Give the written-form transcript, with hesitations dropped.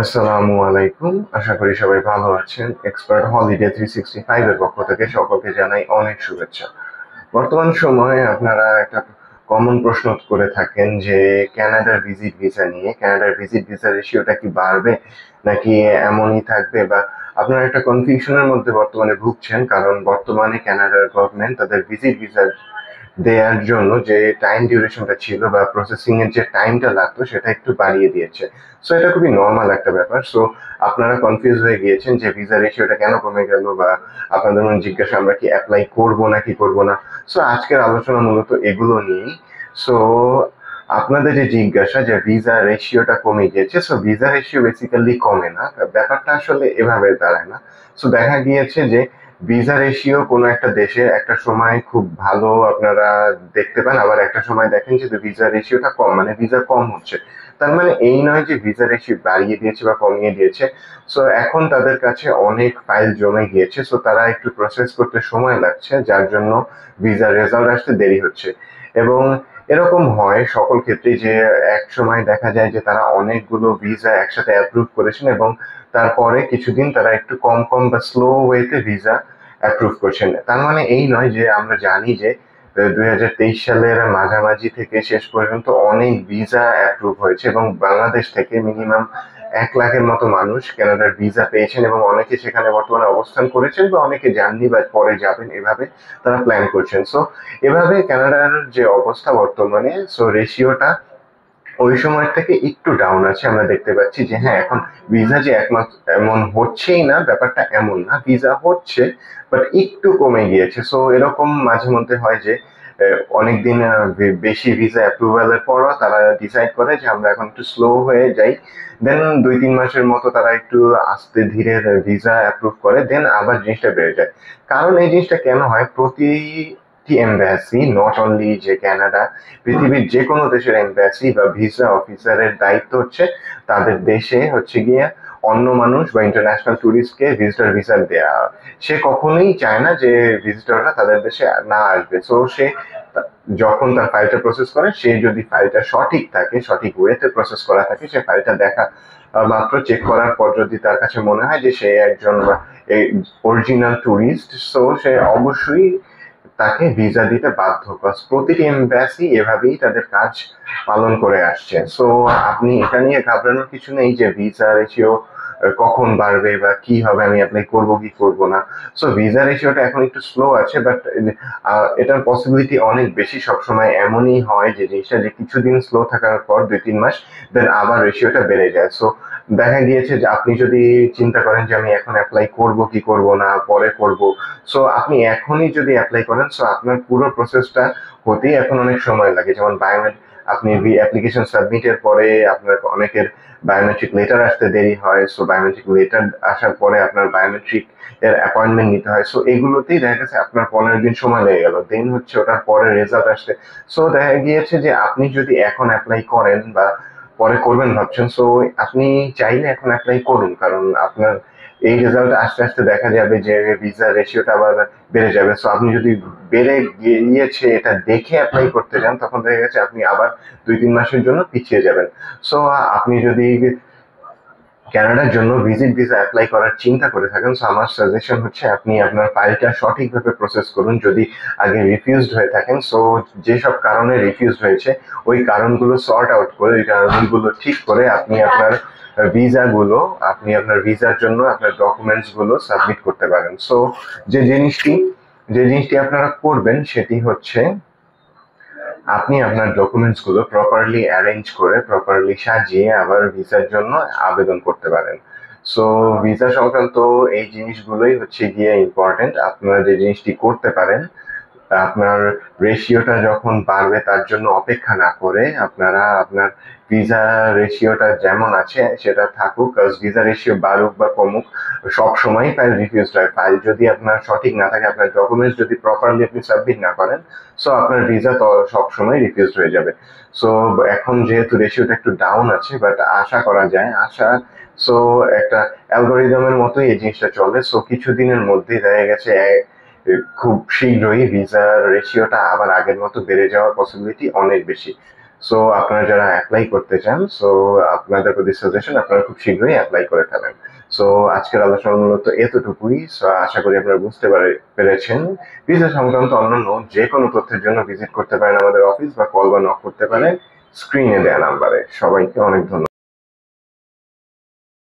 আসসালামু আলাইকুম। আশা করি সবাই ভালো আছেন। এক্সপার্ট হলিডে 365 এর পক্ষ থেকে সকলকে জানাই অনেক শুভেচ্ছা। বর্তমান সময়ে আপনারা একটা কমন প্রশ্ন করে থাকেন যে কানাডার ভিজিট ভিসা নিয়ে, কানাডার ভিজিট ভিসা রেশিওটা কি বাড়বে নাকি এমনই থাকবে, বা আপনারা একটা কনফিউশনের মধ্যে বর্তমানে ভুগছেন, কারণ বর্তমানে কানাডার গভর্নমেন্ট তাদের ভিজিট ভিসা দেয়ার জন্য যে টাইম ডিউরেশনটা ছিল বা প্রসেসিং এর যে টাইমটা লাগতো সেটা একটু বাড়িয়ে দিয়েছে। সো এটা খুবই নর্মাল একটা ব্যাপার। সো আপনারা কনফিউজ হয়ে গিয়েছেন যে ভিসা রেশিওটা কেন কমে গেল, বা আপনাদের মনে জিজ্ঞাসা আমরা কি অ্যাপ্লাই করব নাকি করব না। সো আজকের আলোচনা মূলত এগুলো নিয়েই। সো আপনাদের যে জিজ্ঞাসা যে ভিসা রেশিওটা কমে গিয়েছে, সো ভিসা রেশিও বেসিক্যালি কমে না, ব্যাপারটা আসলে এভাবে দাঁড়ায় না। সো দেখা গিয়েছে যে ভিসা রেশিও কোনো একটা দেশে একটা সময় খুব ভালো আপনারা দেখতে পান, আবার একটা সময় দেখেন যে ভিসা রেশিওটা কম, মানে ভিসা কম হচ্ছে। তার মানে এই নয় যে ভিসা রেশিও বাড়িয়ে দিয়েছে বা কমিয়ে দিয়েছে। সো এখন তাদের কাছে অনেক ফাইল জমে গিয়েছে, সো তারা একটু প্রসেস করতে সময় লাগছে, যার জন্য ভিসা রেজাল্ট আসতে দেরি হচ্ছে। এবং এরকম হয় সকল ক্ষেত্রে যে এক সময় দেখা যায় যে তারা অনেকগুলো ভিসা একসাথে অ্যাপ্রুভ করেছেন, এবং তারপরে কিছুদিন তারা একটু কম কম বা স্লো ওয়েতে ভিসা অ্যাপ্রুভ করছেন। তার মানে এই নয় যে আমরা জানি যে 2023 সালের মাঝামাঝি থেকে শেষ পর্যন্ত অনেক ভিসা অ্যাপ্রুভ হয়েছে, এবং বাংলাদেশ থেকে মিনিমাম 1 লাখের মতো মানুষ কানাডার ভিসা পেয়েছেন, এবং অনেকে সেখানে বর্তমানে অবস্থান করেছেন, বা অনেকে যাননি বা পরে যাবেন, এভাবে তারা প্ল্যান করছেন। সো এভাবে কানাডার যে অবস্থা বর্তমানে, সো রেশিওটা ওই সময় থেকে একটু ডাউন আছে। আমরা দেখতে পাচ্ছি যে হ্যাঁ, এখন ভিসা যে একমাত্র এমন হচ্ছেই না, ব্যাপারটা এমন না, ভিসা হচ্ছে বাট একটু কমে গিয়েছে। সো এরকম মাঝে মধ্যে হয় যে অনেকদিন বেশি ভিসা অ্যাপ্রুভালের পরও তারা ডিসাইড করে যে আমরা এখন একটু স্লো হয়ে যাই, দেন 2-3 মাসের মতো তারা একটু আস্তে ধীরে ভিসা অ্যাপ্রুভ করে, দেন আবার জিনিসটা বেড়ে যায়। কারণ এই জিনিসটা কেন হয়, প্রতিটি এম্বাসি, নট অনলি যে কানাডা, পৃথিবীর যে কোনো দেশের এম্বাসি বা ভিসা অফিসারের দায়িত্ব হচ্ছে তাদের দেশে হচ্ছে গিয়ে অন্য মানুষ বা ইন্টারন্যাশনাল ট্যুরিস্টকে ভিজিটর ভিসা দেয়া। সে কখনোই চায় না যে ভিজিটররা তাদের দেশে না আসবে। সো সে যখন তার ফাইলটা প্রসেস করে, সে যদি ফাইলটা সঠিক থাকে, সঠিক ওয়েতে প্রসেস করা থাকে, সে ফাইলটা দেখা মাত্র চেক করার পর যদি তার কাছে মনে হয় যে সে একজন অরিজিনাল ট্যুরিস্ট, সো সে অবশ্যই তাকে ভিসা দিতে বাধ্য। কজ প্রতিটি এম্বাসি এভাবেই তাদের কাজ পালন করে আসছে। সো আপনি এটা নিয়ে ঘাবড়ানোর কিছু নেই যে ভিসা রেশিও কখন বাড়বে বা কি হবে, আমি অ্যাপ্লাই করবো কি করবো না। সো ভিসা রেশিওটা এখন একটু স্লো আছে, বাট এটার পসিবিলিটি অনেক বেশি। সবসময় এমনই হয় যে জিনিসটা যে কিছুদিন স্লো থাকার পর 2-3 মাস দেন আবার রেশিওটা বেড়ে যায়। সো দেখা গিয়েছে যে আপনি যদি চিন্তা করেন যে আমি এখন অ্যাপ্লাই করব কি করব না, পরে করব, সো আপনি এখনই যদি অ্যাপ্লাই করেন, সো আপনার পুরো প্রসেসটা হতেই এখন অনেক সময় লাগে। যেমন আপনি অ্যাপ্লিকেশন সাবমিটের পরে আপনার অনেকের বায়োমেট্রিক লেটার আসতে দেরি হয়। সো বায়োমেট্রিক লেটার আসার পরে আপনার বায়োমেট্রিক এর অ্যাপয়েন্টমেন্ট নিতে হয়। সো এগুলোতেই দেখা গেছে আপনার 15 দিন সময় লেগে গেল, দেন হচ্ছে ওটার পরে রেজাল্ট আসতে। সো দেখা গিয়েছে যে আপনি যদি এখন অ্যাপ্লাই করেন বা পরে করবেন ভাবছেন, সো আপনি চাইলে এখন অ্যাপ্লাই করুন, কারণ আপনার এই রেজাল্ট আস্তে আস্তে দেখা যাবে যে ভিসা রেশিওটা আবার বেড়ে যাবে। সো আপনি যদি বেড়ে গিয়েছে এটা দেখে অ্যাপ্লাই করতে যান, তখন দেখা গেছে আপনি আবার 2-3 মাসের জন্য পিছিয়ে যাবেন। সো আপনি যদি কানাডার জন্য ভিজিট ভিসা অ্যাপ্লাই করার চিন্তা করে থাকেন, সো আমার সাজেশন হচ্ছে আপনি আপনার ফাইলটা সঠিকভাবে প্রসেস করুন। যদি আগে রিফিউজড হয়ে থাকেন, সো যেসব কারণে রিফিউজড হয়েছে ওই কারণগুলো সর্ট আউট করে, ওই কারণগুলো ঠিক করে আপনি আপনার ভিসাগুলো, আপনি আপনার ভিসার জন্য আপনার ডকুমেন্টস গুলো সাবমিট করতে পারেন। সো যে জিনিসটি যে জিনিসটি আপনারা করবেন সেটি হচ্ছে আপনি আপনার ডকুমেন্টস গুলো প্রপারলি অ্যারেঞ্জ করে, প্রপারলি সাজিয়ে আবার ভিসার জন্য আবেদন করতে পারেন। সো ভিসা সংক্রান্ত এই জিনিসগুলোই হচ্ছে গিয়ে ইম্পর্টেন্ট। আপনারা যে জিনিসটি করতে পারেন, আপনার রেশিওটা যখন বাড়বে তার জন্য অপেক্ষা না করে আপনারা আপনার ভিসা রেশিওটা যেমন আছে সেটা থাকুক। ভিসা রেশিও বাড়ুক বা কমুক, সব সময় ফাইল রিফিউজ হয়। ফাইল যদি আপনার সঠিক না থাকে, আপনার ডকুমেন্টস যদি প্রপারলি আপনি সাবমিট না করেন, সো আপনার ভিসা তো সব সময় রিফিউজ হয়ে যাবে। সো এখন যেহেতু রেশিওটা একটু ডাউন আছে, বাট আশা করা যায়, সো একটা অ্যালগোরিদমের মতোই এই জিনিসটা চলে। সো কিছুদিনের মধ্যেই দেখা গেছে খুব শীঘ্রই ভিসার রেশিওটা আবার আগের মতো বেড়ে যাওয়ার পসিবিলিটি অনেক বেশি। সো আপনারা যারা অ্যাপ্লাই করতে চান, সো আপনাদের প্রতি সাজেশন আপনারা খুব শীঘ্রই অ্যাপ্লাই করে ফেলেন। সো আজকের আলোচনা মূলত এতটুকুই। সো আশা করি আপনারা বুঝতে পেরেছেন। ভিসা সংক্রান্ত অন্যান্য যে কোনো তথ্যের জন্য ভিজিট করতে পারেন আমাদের অফিস, বা কল বা নক করতে পারেন স্ক্রিনে দেয়া নাম্বারে। সবাইকে অনেক ধন্যবাদ।